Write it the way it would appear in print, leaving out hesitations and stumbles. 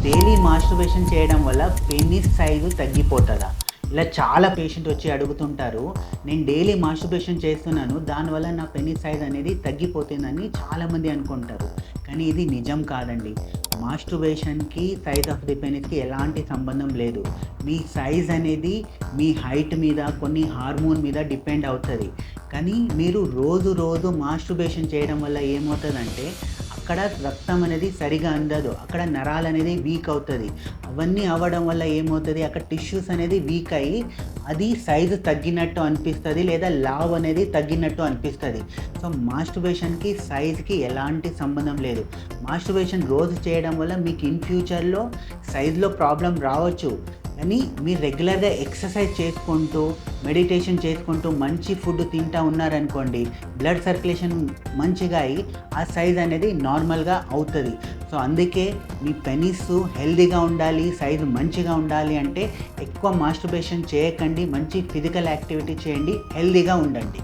Daily masturbation చేయడం వల్ల penis size తగ్గిపోతుందా? ఇలా చాలా పేషెంట్ వచ్చి అడుగుతుంటారు. నేను డైలీ మాస్టర్బేషన్ చేస్తున్నాను, దానివల్ల నా పెనిస్ సైజ్ అనేది తగ్గిపోతుందని చాలామంది అనుకుంటారు. కానీ ఇది నిజం కాదండి. మాస్టర్బేషన్కి సైజ్ ఆఫ్ ది పెనిస్కి ఎలాంటి సంబంధం లేదు. మీ సైజ్ అనేది మీ హైట్ మీద, కొన్ని హార్మోన్ మీద డిపెండ్ అవుతుంది. కానీ మీరు రోజు రోజు మాస్టర్బేషన్ చేయడం వల్ల ఏమవుతుందంటే అక్కడ రక్తం అనేది సరిగా అందదు, అక్కడ నరాలు అనేది వీక్ అవుతుంది. అవన్నీ అవ్వడం వల్ల ఏమవుతుంది, అక్కడ టిష్యూస్ అనేది వీక్ అయ్యి అది సైజు తగ్గినట్టు అనిపిస్తుంది, లేదా లావ్ అనేది తగ్గినట్టు అనిపిస్తుంది. సో మాస్టర్బేషన్కి సైజ్కి ఎలాంటి సంబంధం లేదు. మాస్టర్బేషన్ రోజు చేయడం వల్ల మీకు ఇన్ ఫ్యూచర్లో సైజులో ప్రాబ్లం రావచ్చు. కానీ మీరు రెగ్యులర్గా ఎక్సర్సైజ్ చేసుకుంటూ, మెడిటేషన్ చేసుకుంటూ, మంచి ఫుడ్ తింటూ ఉన్నారనుకోండి, బ్లడ్ సర్క్యులేషన్ మంచిగా అయ్యి ఆ సైజ్ అనేది నార్మల్గా అవుతుంది. సో అందుకే మీ పెనిస్ హెల్తీగా ఉండాలి, సైజు మంచిగా ఉండాలి అంటే ఎక్కువ మాస్టర్బేషన్ చేయకండి, మంచి ఫిజికల్ యాక్టివిటీ చేయండి, హెల్తీగా ఉండండి.